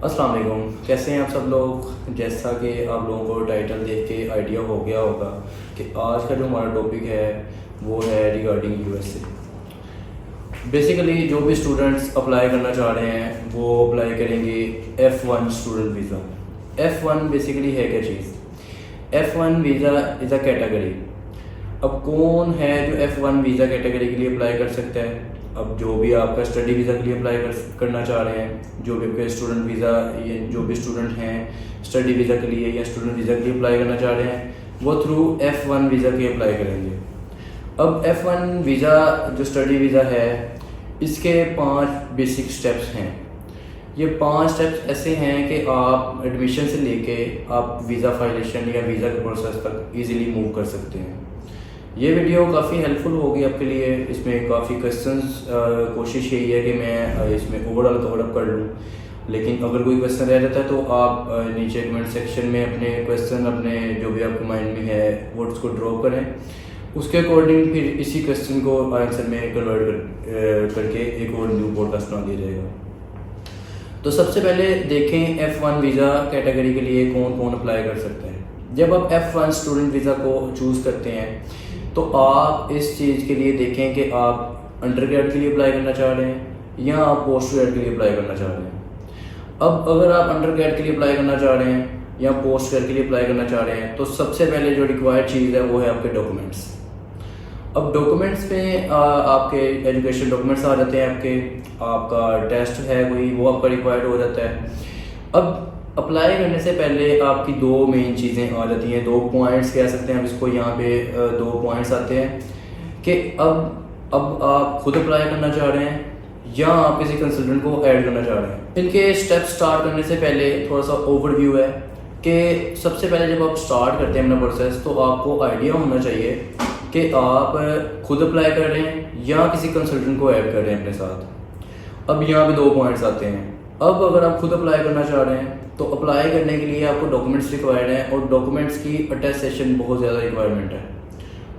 अस्सलाम वालेकुम, कैसे हैं आप सब लोग। जैसा कि आप लोगों को टाइटल देख के आइडिया हो गया होगा कि आज का जो हमारा टॉपिक है वो है रिगार्डिंग यूएसए। बेसिकली जो भी स्टूडेंट्स अप्लाई करना चाह रहे हैं वो अप्लाई करेंगे F1 student visa. F1 basically है क्या चीज़? F1 visa is a category. अब कौन है जो F1 वीज़ा कैटेगरी के लिए अप्लाई कर सकता है? अब जो भी आपका स्टडी वीज़ा के लिए अप्लाई करना चाह रहे हैं, जो भी आपके स्टूडेंट वीज़ा ये जो भी स्टूडेंट हैं स्टडी वीज़ा के लिए या स्टूडेंट वीज़ा के लिए अप्लाई करना चाह रहे हैं वो थ्रू F1 वीज़ा के अप्लाई करेंगे। अब F1 वीज़ा जो स्टडी वीज़ा है इसके 5 बेसिक स्टेप्स हैं। ये 5 स्टेप्स ऐसे हैं कि आप एडमिशन से लेके आप वीज़ा फाइलेशन या वीज़ा के प्रोसेस तक इजीली मूव कर सकते हैं। ये वीडियो काफ़ी हेल्पफुल होगी आपके लिए। इसमें काफ़ी क्वेश्चंस कोशिश यही है कि मैं इसमें ओवरऑल कवर अप कर लूँ, लेकिन अगर कोई क्वेश्चन रह जाता है तो आप नीचे कमेंट सेक्शन में अपने क्वेश्चन अपने जो भी आपके माइंड में है वो उसको ड्रॉप करें। उसके अकॉर्डिंग फिर इसी क्वेश्चन को आंसर में कन्वर्ट करके एक और न्यू पॉडकास्ट बना दिया जाएगा। तो सबसे पहले देखें F1 वीज़ा कैटेगरी के लिए कौन कौन अप्लाई कर सकते हैं। जब आप F1 स्टूडेंट वीज़ा को चूज़ करते हैं तो आप इस चीज़ के लिए देखें कि आप अंडर ग्रेड के लिए अप्लाई करना चाह रहे हैं या आप पोस्ट ग्रेड के लिए अप्लाई करना चाह रहे हैं। अब अगर आप अंडर ग्रेड के लिए अप्लाई करना चाह रहे हैं या पोस्ट ग्रेड के लिए अप्लाई करना चाह रहे हैं तो सबसे पहले जो रिक्वायर्ड चीज़ है वो है आपके डॉक्यूमेंट्स। अब डॉक्यूमेंट्स में आपके एजुकेशन डॉक्यूमेंट्स आ जाते हैं, आपका टेस्ट है कोई वो आपका रिक्वायर्ड हो जाता है। अब अप्लाई करने से पहले आपकी 2 मेन चीज़ें आ जाती हैं, 2 पॉइंट्स कह सकते हैं हम इसको। यहाँ पे 2 पॉइंट्स आते हैं कि अब आप खुद अप्लाई करना चाह रहे हैं या आप किसी कंसल्टेंट को ऐड करना चाह रहे हैं। इनके स्टेप स्टार्ट करने से पहले थोड़ा सा ओवरव्यू है कि सबसे पहले जब आप स्टार्ट करते हैं अपना प्रोसेस तो आपको आइडिया होना चाहिए कि आप खुद अप्लाई कर रहे हैं या किसी कंसल्टेंट को ऐड कर रहे हैं अपने साथ। अब यहाँ पे 2 पॉइंट्स आते हैं। अब अगर आप खुद अप्लाई करना चाह रहे हैं तो अप्लाई करने के लिए आपको डॉक्यूमेंट्स रिक्वायर्ड हैं और डॉक्यूमेंट्स की अटेस्टेशन बहुत ज़्यादा रिक्वायरमेंट है।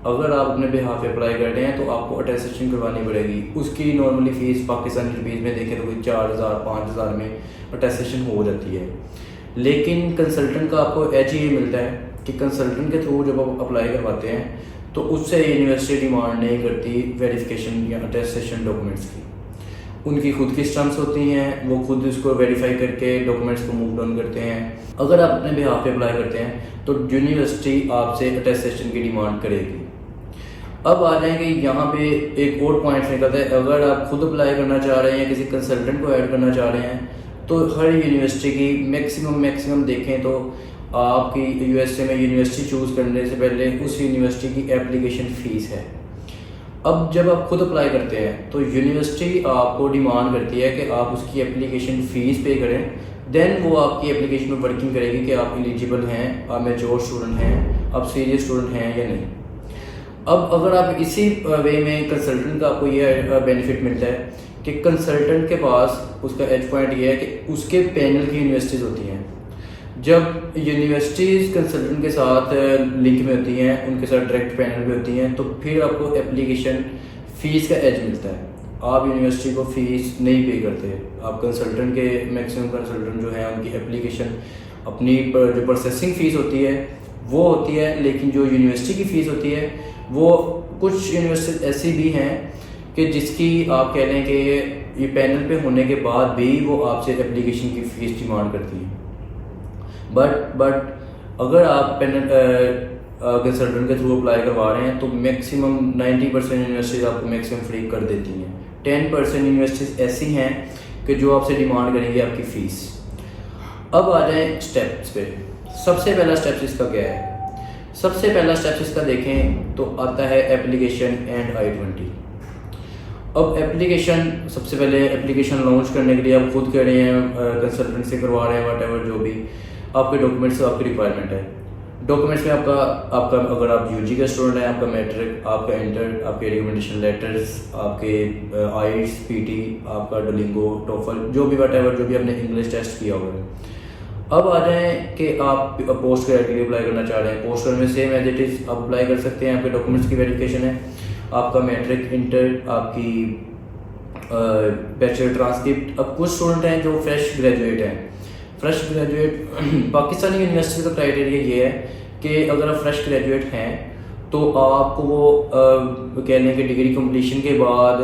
अगर आप अपने बिहाफ पे अप्लाई कर रहे हैं तो आपको अटेस्टेशन करवानी पड़ेगी। उसकी नॉर्मली फ़ीस पाकिस्तानी रुपीज़ में देखें तो कोई 4,000 5,000 में अटेस्टेशन हो जाती है। लेकिन कंसल्टेंट का आपको एज ये मिलता है कि कंसल्टेंट के थ्रू जब आप अप्लाई करवाते हैं तो उससे यूनिवर्सिटी डिमांड नहीं करती वेरिफिकेशन या अटेस्टेशन डॉक्यूमेंट्स की। उनकी खुद की स्टम्प्स होती हैं, वो खुद उसको वेरीफाई करके डॉक्यूमेंट्स को मूव डाउन करते हैं। अगर आप अपने बिहाफ पे अप्लाई करते हैं तो यूनिवर्सिटी आपसे अटेस्टेशन की डिमांड करेगी। अब आ जाएंगे यहाँ पे एक और पॉइंट निकलता है। अगर आप खुद अप्लाई करना चाह रहे हैं या किसी कंसल्टेंट को ऐड करना चाह रहे हैं तो हर यूनिवर्सिटी की मैक्सिमम देखें तो आपकी यूएसए में यूनिवर्सिटी चूज़ करने से पहले उस यूनिवर्सिटी की एप्लीकेशन फ़ीस है। अब जब आप खुद अप्लाई करते हैं तो यूनिवर्सिटी आपको डिमांड करती है कि आप उसकी एप्लीकेशन फ़ीस पे करें, देन वो आपकी एप्लीकेशन में वर्किंग करेगी कि आप एलिजिबल हैं, आप मैच्योर स्टूडेंट हैं, आप सीरियस स्टूडेंट हैं या नहीं। अब अगर आप इसी वे में कंसल्टेंट का आपको ये बेनिफिट मिलता है कि कंसल्टेंट के पास उसका एज पॉइंट ये है कि उसके पैनल की यूनिवर्सिटीज़ होती हैं। जब यूनिवर्सिटीज़ कंसल्टेंट के साथ लिंक में होती हैं, उनके साथ डायरेक्ट पैनल में होती हैं, तो फिर आपको एप्लीकेशन फ़ीस का एज मिलता है। आप यूनिवर्सिटी को फ़ीस नहीं पे करते। आप कंसल्टेंट के मैक्सिमम कंसल्टेंट जो हैं उनकी एप्लीकेशन अपनी जो प्रोसेसिंग फ़ीस होती है वो होती है, लेकिन जो यूनिवर्सिटी की फ़ीस होती है वो कुछ यूनिवर्सिटी ऐसी भी हैं कि जिसकी आप कह लें कि ये पैनल पे होने के बाद भी वो आपसे एप्लीकेशन की फ़ीस डिमांड करती है। बट अगर आप कंसल्टेंट के थ्रू अप्लाई करवा रहे हैं तो मैक्सिमम 90% यूनिवर्सिटीज़ आपको मैक्सिमम फ्री कर देती हैं। 10% यूनिवर्सिटीज़ ऐसी हैं कि जो आपसे डिमांड करेंगी आपकी फ़ीस। अब आ जाएं स्टेप्स पे। सबसे पहला स्टेप इसका क्या है? सबसे पहला स्टेप इसका देखें तो आता है एप्लीकेशन एंड I-20। अब एप्लीकेशन सबसे पहले एप्लीकेशन लॉन्च करने के लिए आप खुद कर रहे हैं, कंसल्टेंट से करवा रहे हैं, व्हाटएवर जो भी आपके डॉक्यूमेंट्स आपकी रिक्वायरमेंट है। डॉक्यूमेंट्स में आपका अगर आप यूजी का स्टूडेंट हैं, आपका मैट्रिक, आपका इंटर, आपके रिकमेंडेशन लेटर्स, आपके आइट्स, पीटी, आपका डोलिंगो, टोफल, जो भी व्हाटएवर जो भी आपने इंग्लिश टेस्ट किया हुआ है। अब आ जाएं कि आप पोस्ट ग्रेड के लिए अप्लाई करना चाह रहे हैं। पोस्ट ग्रेड में सेम एज इट इज़ आप अप्लाई कर सकते हैं। आपके डॉक्यूमेंट्स की वेरिफिकेशन है, आपका मैट्रिक, इंटर, आपकी बैचलर ट्रांसक्रिप्ट। अब कुछ स्टूडेंट हैं जो फ्रेश ग्रेजुएट हैं फ्रेश ग्रेजुएट पाकिस्तानी यूनिवर्सिटी का क्राइटेरिया ये है कि अगर आप फ्रेश ग्रेजुएट हैं तो आपको वो कह लें कि डिग्री कंप्लीशन के बाद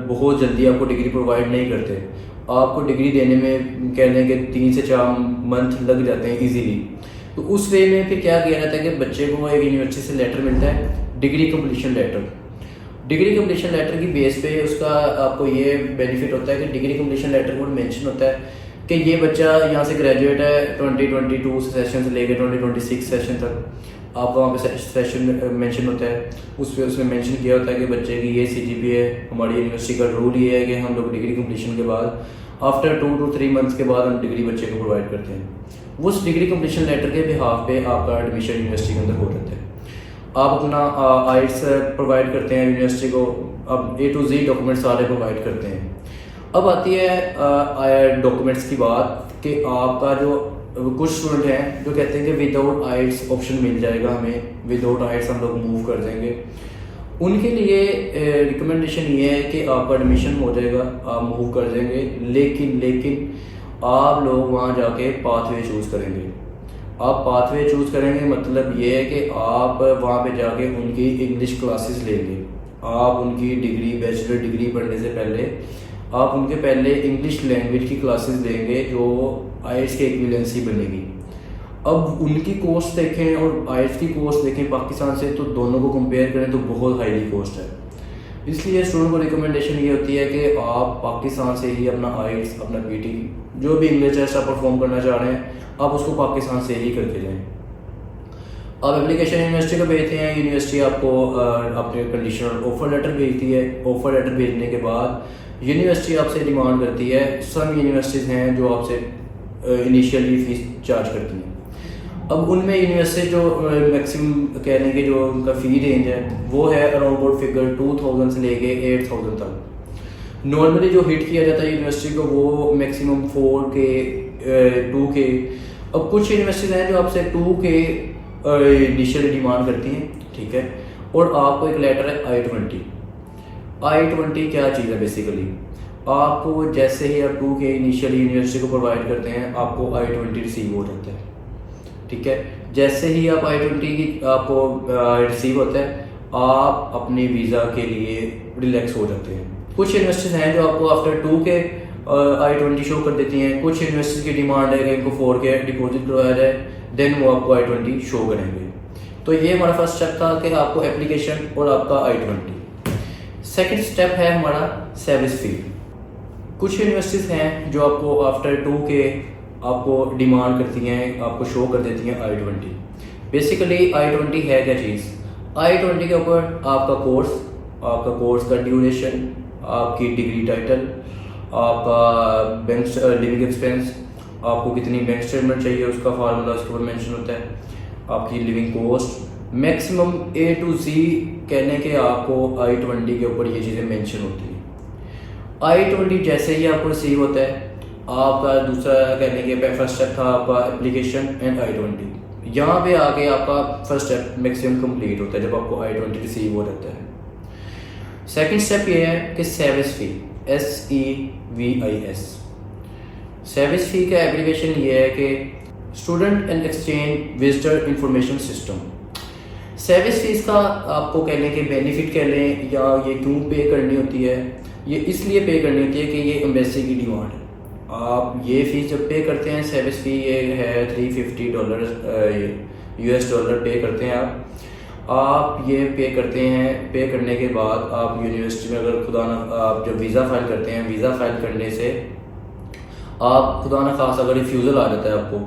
बहुत जल्दी आपको डिग्री प्रोवाइड नहीं करते। आपको डिग्री देने में कह लें कि 3 से 4 मंथ लग जाते हैं इजीली। तो उस वे में फिर क्या किया जाता है कि बच्चे को एक यूनिवर्सिटी से लेटर मिलता है, degree completion letter. Degree completion letter की बेस पे उसका आपको ये बेनिफिट होता है कि डिग्री कंप्लीशन लेटर में मेंशन होता है कि ये बच्चा यहाँ से ग्रेजुएट है 2022 सेशन से लेकर 2026 सेशन तक। आपका वहाँ पे सेशन मेंशन होता है, उसमें मेंशन किया होता है कि बच्चे की ये CGPA है। हमारी यूनिवर्सिटी का रूल ये है कि हम लोग डिग्री कंप्लीशन के बाद आफ्टर 2 to 3 मंथ्स के बाद हम डिग्री बच्चे को प्रोवाइड करते हैं। उस डिग्री कंप्लीशन लेटर के बिहाफ पे आपका एडमिशन यूनिवर्सिटी के अंदर हो जाता है। आप अपना आइट्स प्रोवाइड करते हैं यूनिवर्सिटी को, अब A to Z डॉक्यूमेंट सारे प्रोवाइड करते हैं। अब आती है डॉक्यूमेंट्स की बात कि आपका जो कुछ स्टूडेंट हैं जो कहते हैं कि विदाउट आइट्स ऑप्शन मिल जाएगा हमें, विदाउट आइट्स हम लोग मूव कर देंगे। उनके लिए रिकमेंडेशन ये है कि आपका एडमिशन हो जाएगा, आप मूव कर देंगे, लेकिन आप लोग वहाँ जाके पाथवे चूज़ करेंगे। आप पाथवे चूज़ करेंगे मतलब ये है कि आप वहाँ पे जाके उनकी इंग्लिश क्लासेस लेंगे। आप उनकी डिग्री, बैचलर डिग्री पढ़ने से पहले आप उनके पहले इंग्लिश लैंग्वेज की क्लासेस लेंगे जो आइट्स की इक्विवेलेंसी बनेगी। अब उनकी कॉस्ट देखें और आइट्स की कॉस्ट देखें पाकिस्तान से, तो दोनों को कंपेयर करें तो बहुत हाईली कॉस्ट है। इसलिए स्टूडेंट को रिकमेंडेशन ये होती है कि आप पाकिस्तान से ही अपना आइट्स, अपना PT, जो भी इंग्लिश टेस्ट आप परफॉर्म करना चाह रहे हैं, आप उसको पाकिस्तान से ही करके जाएँ। आप एप्लीकेशन यूनिवर्सिटी को भेजते हैं, यूनिवर्सिटी आपको अपने कंडीशनल ऑफर लेटर भेजती है। ऑफर लेटर भेजने के बाद यूनिवर्सिटी आपसे डिमांड करती है, सम यूनिवर्सिटीज़ हैं जो आपसे इनिशियली फ़ीस चार्ज करती हैं। अब उनमें यूनिवर्सिटी जो मैक्सिमम कह लें कि जो उनका फ़ी रेंज है वो है अराउंड अबाउट फिगर 2000 से लेके 8000 तक। नॉर्मली जो हिट किया जाता है यूनिवर्सिटी को वो मैक्सिमम 4K 2K। अब कुछ यूनिवर्सिटीज़ हैं जो आपसे 2K इनिशियली डिमांड करती हैं, ठीक है। और आपको एक लेटर है I-20 क्या चीज़ है बेसिकली, आपको जैसे ही आप 2K इनिशियली यूनिवर्सिटी को प्रोवाइड करते हैं आपको I-20 रिसीव हो जाता है, ठीक है। जैसे ही आप I-20 की आपको रिसीव होता है आप अपने वीज़ा के लिए रिलैक्स हो जाते हैं। कुछ यूनिवर्सिटीज़ हैं जो आपको आफ्टर 2K I-20 शो कर देती हैं। कुछ यूनिवर्सिटी की डिमांड है कि इनको 4K डिपॉजिट करवाया जाए, देन वो आपको I-20 शो करेंगे। तो ये हमारा फर्स्ट स्टेप था कि आपको एप्लीकेशन और आपका I-20। सेकंड स्टेप है हमारा सर्विस फी। कुछ यूनिवर्सिटीज़ हैं जो आपको आफ्टर 2K आपको डिमांड करती हैं, आपको शो कर देती हैं I-20। बेसिकली I-20 है क्या चीज़, I-20 के ऊपर आपका कोर्स का ड्यूरेशन, आपकी डिग्री टाइटल, आपका बैंक लिविंग एक्सपेंस, आपको कितनी बैंक स्टेटमेंट चाहिए उसका फार्मूला उसके ऊपर मेंशन होता है, आपकी living cost, maximum A to Z कहने के आपको I-20 के ऊपर ये चीज़ें मेंशन होती हैं। I-20 जैसे ही आपको रिसीव होता है, आपका दूसरा कहने के फर्स्ट स्टेप था आपका एप्लीकेशन एंड I-20। यहाँ पे आके आपका फर्स्ट स्टेप मैक्सिमम कंप्लीट होता है जब आपको I-20 रिसीव हो जाता है। सेकंड स्टेप ये है कि service fee, SEVIS। Service fee का एप्लीकेशन ये है कि student and exchange visitor information system. Service fees का आपको कह लें कि बेनिफिट कह लें या ये क्यों पे करनी होती है, ये इसलिए पे करनी होती है कि ये एम्बेसी की डिमांड है। आप ये फ़ीस जब पे करते हैं, सर्विस फ़ी ये है $350 US डॉलर पे करते हैं आप ये पे करते हैं। पे करने के बाद आप यूनिवर्सिटी में अगर खुदा ना आप जब वीज़ा फ़ाइल करते हैं, वीज़ा फ़ाइल करने से आप खुदा ना खास अगर रिफ्यूज़ल आ जाता है आपको,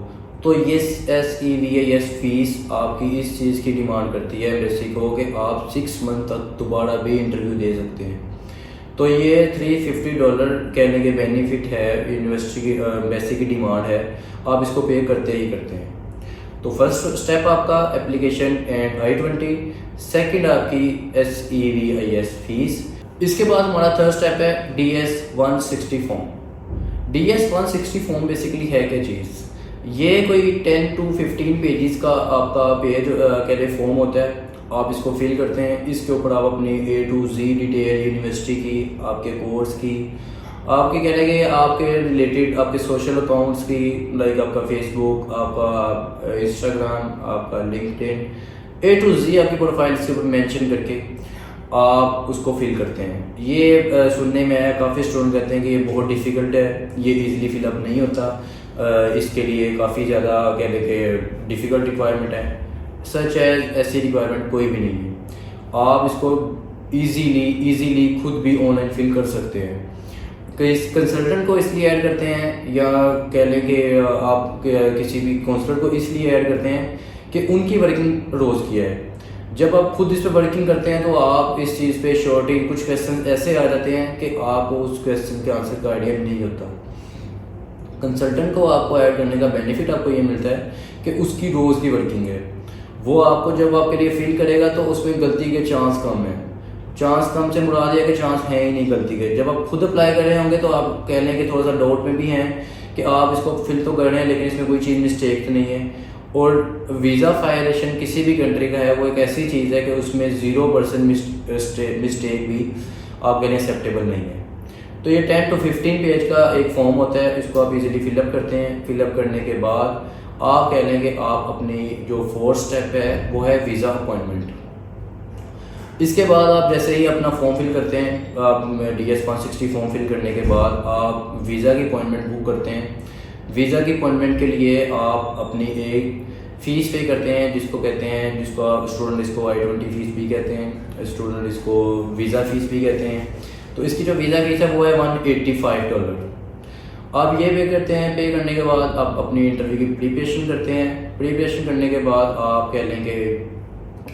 तो ये SEVIS फीस आपकी इस चीज़ की डिमांड करती है एम्बेसी को कि आप 6 मंथ तक दोबारा भी इंटरव्यू दे सकते हैं। तो ये $350 कहने के बेनिफिट है, यूनिवर्सिटी की एम्बेसी की डिमांड है, आप इसको पे करते ही करते हैं। तो फर्स्ट स्टेप आपका एप्लीकेशन एंड I-20, सेकंड आपकी SEVIS फीस। इसके बाद हमारा थर्ड स्टेप है DS-160 form. DS-160 form basically है क्या चीज़, ये कोई 10 to 15 पेजेस का आपका पेज कह रहे फॉर्म होता है। आप इसको फिल करते हैं, इसके ऊपर आप अपनी A to Z detail university की, आपके कोर्स की, आपके कह रहे हैं कि आपके रिलेटेड आपके सोशल अकाउंट्स की, लाइक आपका फेसबुक, आपका इंस्टाग्राम, आपका लिंक्डइन, ए टू जी आपकी प्रोफाइल्स के ऊपर मेंशन करके आप उसको फिल करते हैं। ये सुनने में आया, काफ़ी स्टूडेंट कहते हैं कि ये बहुत डिफ़िकल्ट है, ये इजीली फिलअप नहीं होता, इसके लिए काफ़ी ज़्यादा कह लें कि डिफ़िकल्ट रिक्वायरमेंट है। सच एज ऐसी रिक्वायरमेंट कोई भी नहीं है। आप इसको ईजीली खुद भी ऑनलाइन फिल कर सकते हैं। कंसल्टेंट को इसलिए ऐड करते हैं, या कह लें कि आप किसी भी काउंसलर को इसलिए ऐड करते हैं कि उनकी वर्किंग रोज़ की है। जब आप खुद इस पर वर्किंग करते हैं तो आप इस चीज़ पे श्योरिटी, कुछ क्वेश्चन ऐसे आ जाते हैं कि आपको उस क्वेश्चन के आंसर का आइडिया नहीं होता। कंसल्टेंट को आपको ऐड करने का बेनिफिट आपको ये मिलता है कि उसकी रोज़ की वर्किंग है, वो आपको जब आपके लिए फील करेगा तो उसमें गलती के चांस कम है। चांस कम से मुराद है कि चांस है ही नहीं गलती के। जब आप खुद अप्लाई कर रहे होंगे तो आप कह लें कि थोड़ा सा डाउट में भी हैं कि आप इसको फिल तो कर रहे हैं लेकिन इसमें कोई चीज़ मिस्टेक तो नहीं है। और वीज़ा फाइलेशन किसी भी कंट्री का है, वो एक ऐसी चीज़ है कि उसमें 0% मिस्टेक भी आपके लिए एक्सेप्टेबल नहीं है। तो ये 10 to 15 पेज का एक फॉर्म होता है, इसको आप इजीली फिलअप करते हैं। फिलअप करने के बाद आप कह लें कि आप अपनी जो 4th स्टेप है वो है वीज़ा अपॉइंटमेंट। इसके बाद आप जैसे ही अपना फॉर्म फिल करते हैं, आप DS 560 फॉर्म फिल करने के बाद आप वीज़ा की अपॉइंटमेंट बुक करते हैं। वीज़ा की अपॉइंटमेंट के लिए आप अपनी एक फ़ीस पे करते हैं, जिसको कहते हैं, जिसको आप स्टूडेंट इसको I-20 फ़ीस भी कहते हैं, स्टूडेंट इसको वीज़ा फ़ीस भी कहते हैं। तो इसकी जो वीज़ा फ़ीस है वो है $185। आप ये पे करते हैं। पे करने के बाद आप अपनी इंटरव्यू की प्रिपरेशन करते हैं। प्रिपरेशन करने के बाद आप कह लेंगे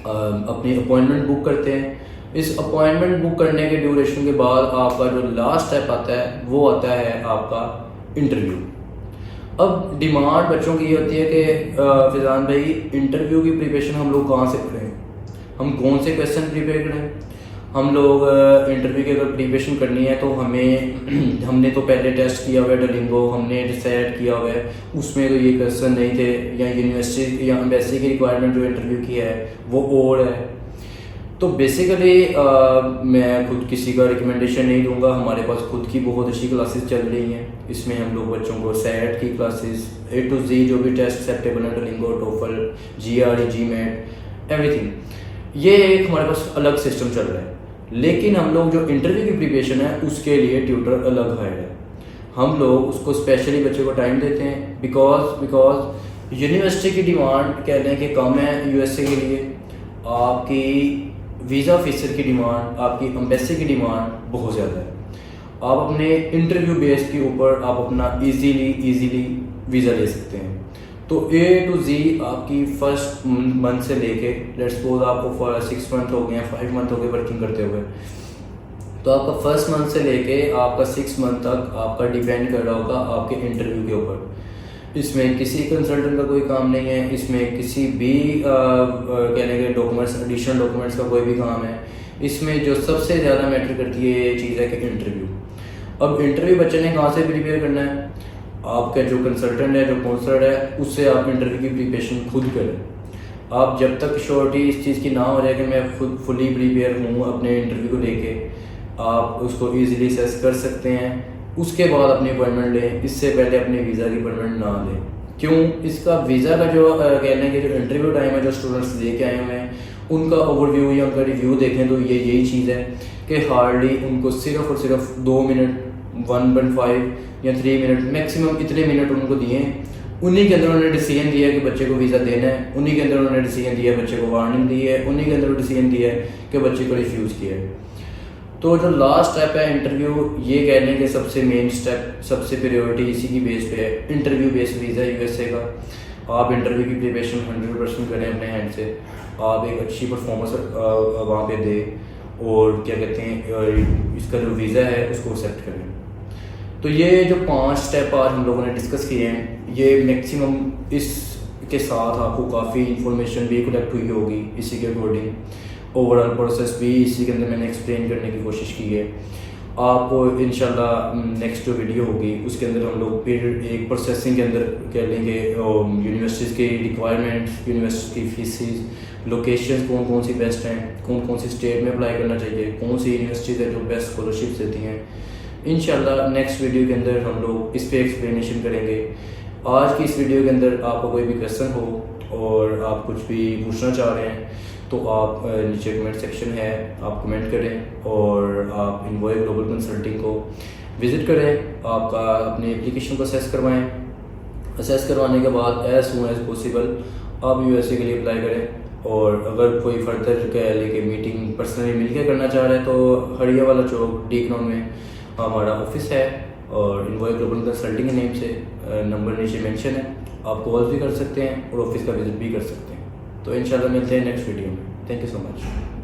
अपनी अपॉइंटमेंट बुक करते हैं। इस अपॉइंटमेंट बुक करने के ड्यूरेशन के बाद आपका जो लास्ट स्टेप आता है वो आता है आपका इंटरव्यू। अब डिमांड बच्चों की ये होती है कि फिजान भाई, इंटरव्यू की प्रिपरेशन हम लोग कहाँ से करें, हम कौन से क्वेश्चन प्रिपेयर करें। हम लोग इंटरव्यू की अगर प्रिपरेशन करनी है तो हमने तो पहले टेस्ट किया हुआ है डुओलिंगो, हमने डिसाइड किया हुआ है, उसमें तो ये क्वेश्चन नहीं थे, या यूनिवर्सिटी या एम्बेसी की रिक्वायरमेंट जो इंटरव्यू की है वो और है। तो बेसिकली मैं खुद किसी का रिकमेंडेशन नहीं दूंगा। हमारे पास खुद की बहुत अच्छी क्लासेस चल रही हैं। इसमें हम लोग बच्चों को सेट की क्लासेस, A to Z जो भी टेस्ट एक्सेप्टेबल है, Duolingo, TOEFL, GRE, GMAT, everything, ये एक हमारे पास अलग सिस्टम चल रहा है। लेकिन हम लोग जो इंटरव्यू की प्रिपरेशन है उसके लिए ट्यूटर अलग हायर है। हम लोग उसको स्पेशली बच्चे को टाइम देते हैं, बिकॉज यूनिवर्सिटी की डिमांड कह लें कि कम है USA के लिए, आपकी वीज़ा ऑफिसर की डिमांड, आपकी एम्बेसी की डिमांड बहुत ज़्यादा है। आप अपने इंटरव्यू बेस के ऊपर आप अपना इजीली वीज़ा ले सकते हैं। तो A to Z आपकी फर्स्ट मंथ से लेके, लेट्स सपोज आपको 6 मंथ हो गए हैं, 5 मंथ हो गए वर्किंग करते हुए, तो आपका फर्स्ट मंथ से लेके आपका 6 मंथ तक आपका डिपेंड कर रहा होगा आपके इंटरव्यू के ऊपर। इसमें किसी कंसल्टेंट का कोई काम नहीं है, इसमें किसी भी कहने के डॉक्यूमेंट्स, एडिशनल डॉक्यूमेंट्स का कोई भी काम है। इसमें जो सबसे ज़्यादा मैटर करती है ये चीज़ है कि इंटरव्यू। अब इंटरव्यू बच्चे ने कहाँ से प्रिपेयर करना है, आपका जो कंसल्टेंट है, जो काउंसलर है, उससे आप इंटरव्यू की प्रिपरेशन खुद करें। आप जब तक श्योरिटी इस चीज़ की ना हो जाए कि मैं खुद फुली प्रिपेयर हूँ अपने इंटरव्यू को लेके, आप उसको इजीली असेस कर सकते हैं। उसके बाद अपनी अपॉइंटमेंट लें, इससे पहले अपने वीज़ा की अपॉइंटमेंट ना लें। क्यों? इसका वीज़ा का जो कह लें कि जो इंटरव्यू टाइम है, जो स्टूडेंट्स लेके आए हुए हैं, उनका ओवरव्यू या उनका रिव्यू देखें तो ये यही चीज़ है कि हार्डली उनको सिर्फ और सिर्फ 2 मिनट, 1.5 या 3 मिनट मैक्सिमम, इतने मिनट उनको दिए। उन्हीं के अंदर उन्होंने डिसीजन दिया है कि बच्चे को वीज़ा देना है, उन्हीं के अंदर उन्होंने डिसीजन दिया है बच्चे को वार्निंग दी है, उन्हीं के अंदर डिसीजन दिया है कि बच्चे को रिफ्यूज़ किया है। तो जो लास्ट स्टेप है इंटरव्यू, ये कह लें कि सबसे मेन स्टेप, सबसे प्रायोरिटी इसी की बेस पे है, इंटरव्यू बेस्ड वीज़ा USA का। आप इंटरव्यू की प्रिपरेशन 100% करें अपने हैंड से, आप एक अच्छी परफॉर्मेंस वहाँ पे दें और क्या कहते हैं इसका जो वीज़ा है उसको एक्सेप्ट करें। तो ये जो 5 स्टेप आज हम लोगों ने डिस्कस किए हैं, ये मैक्सिमम इसके साथ आपको काफ़ी इन्फॉर्मेशन भी कलेक्ट हुई होगी। इसी के अकॉर्डिंग ओवरऑल प्रोसेस भी इसी के अंदर मैंने एक्सप्लेन करने की कोशिश की है। आपको इंशाल्लाह नेक्स्ट जो वीडियो होगी उसके अंदर हम लोग फिर एक प्रोसेसिंग के अंदर कह लेंगे यूनिवर्सिटीज़ की रिक्वायरमेंट्स, यूनिवर्सिटी की फीसिस, लोकेशन कौन कौन सी बेस्ट हैं, कौन कौन सी स्टेट में अप्लाई करना चाहिए, कौन सी यूनिवर्सिटीज़ है जो बेस्ट स्कॉलरशिप देती हैं, इंशाल्लाह नेक्स्ट वीडियो के अंदर हम लोग इस पे एक्सप्लेनेशन करेंगे। आज की इस वीडियो के अंदर आपको कोई भी क्वेश्चन हो और आप कुछ भी पूछना चाह रहे हैं तो आप नीचे कमेंट सेक्शन है, आप कमेंट करें और आप इनवॉय ग्लोबल कंसल्टिंग को विज़िट करें। आपका अपने एप्लीकेशन को असेस करवाएं। असेस करवाने के बाद एज सून एज पॉसिबल आप यूएसए के लिए अप्लाई करें। और अगर कोई फर्दर कह ले कि मीटिंग पर्सनली मिलकर करना चाह रहे हैं तो हरिया वाला चौक डी ग्राउंड में हमारा ऑफिस है और इनवॉय ग्लोबल कंसल्टिंग के नेम से नंबर नीचे मेंशन है, आप कॉल भी कर सकते हैं और ऑफिस का विजिट भी कर सकते हैं। तो इंशाल्लाह मिलते हैं नेक्स्ट वीडियो में। Thank you so much.